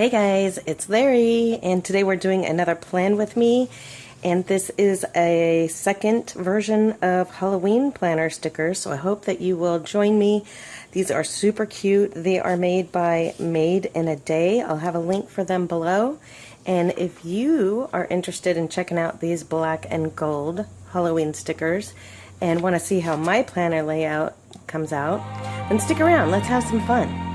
Hey guys, it's Larry, and today we're doing another plan with me, and this is a second version of Halloween planner stickers, so I hope that you will join me. These are super cute. They are made by Made in a Day. I'll have a link for them below, and if you are interested in checking out these black and gold Halloween stickers and want to see how my planner layout comes out, then stick around. Let's have some fun.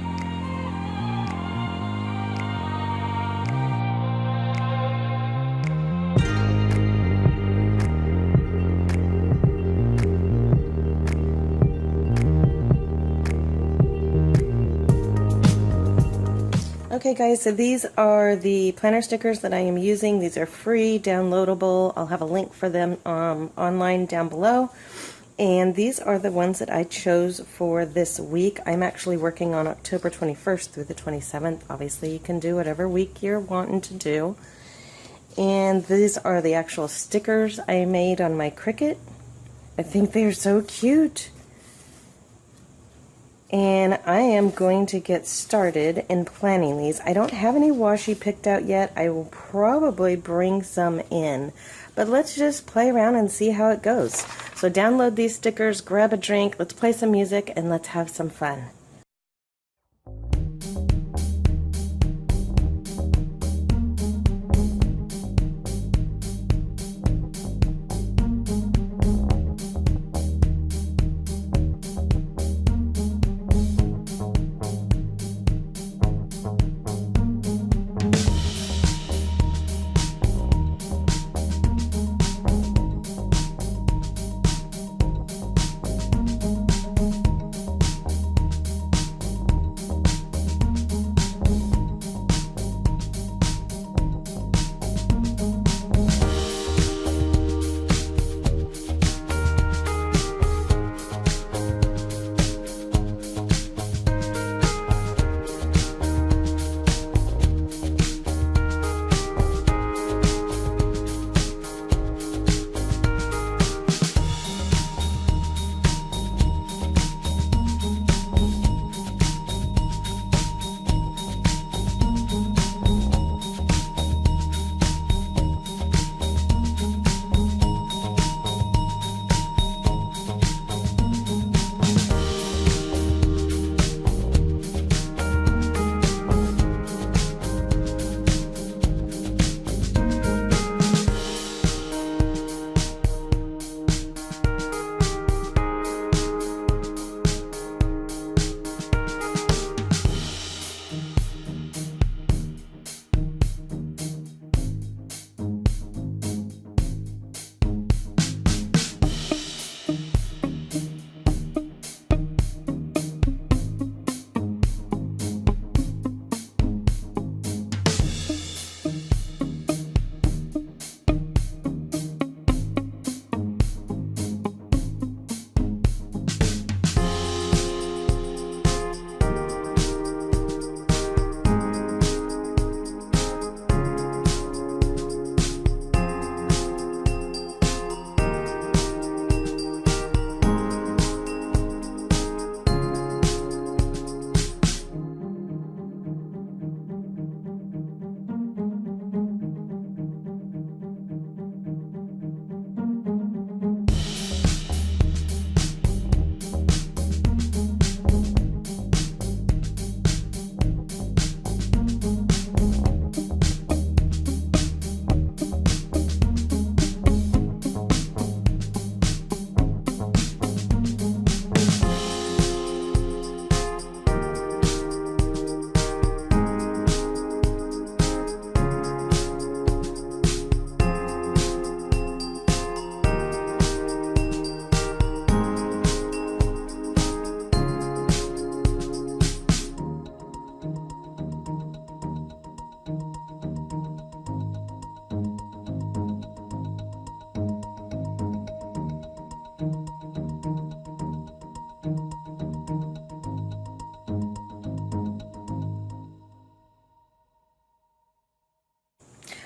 Okay guys, so these are the planner stickers that I am using. These are free, downloadable. I'll have a link for them online down below. And these are the ones that I chose for this week. I'm actually working on October 21st through the 27th. Obviously you can do whatever week you're wanting to do. And these are the actual stickers I made on my Cricut. I think they're so cute. And I am going to get started in planning these. I don't have any washi picked out yet. I will probably bring some in. But let's just play around and see how it goes. So download these stickers, grab a drink, let's play some music, and let's have some fun.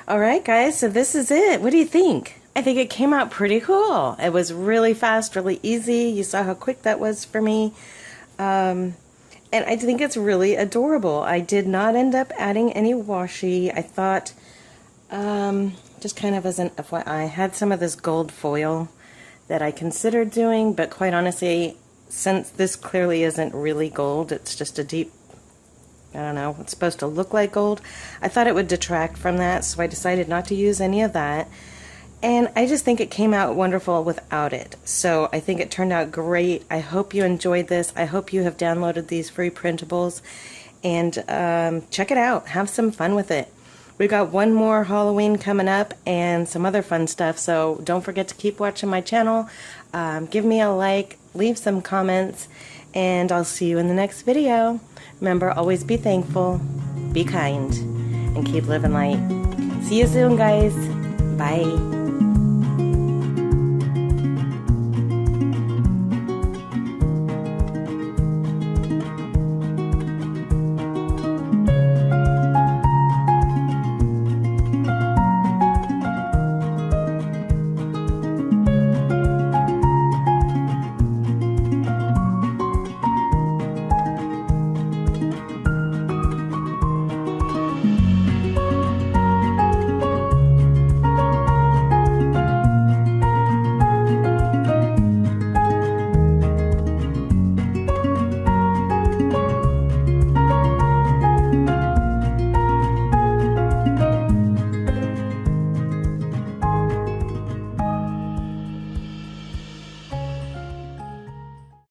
Alright guys, so this is it. What do you think? I think it came out pretty cool. It was really fast, really easy. You saw how quick that was for me. And I think it's really adorable. I did not end up adding any washi. I thought, just kind of as an FYI, I had some of this gold foil that I considered doing, but quite honestly, since this clearly isn't really gold, it's just a deep, I don't know, it's supposed to look like gold, I thought it would detract from that, so I decided not to use any of that. And I just think it came out wonderful without it. So I think it turned out great. I hope you enjoyed this. I hope you have downloaded these free printables. And check it out. Have some fun with it. We've got one more Halloween coming up and some other fun stuff. So don't forget to keep watching my channel. Give me a like. Leave some comments. And I'll see you in the next video. Remember, always be thankful. Be kind. And keep living light. See you soon, guys. Bye.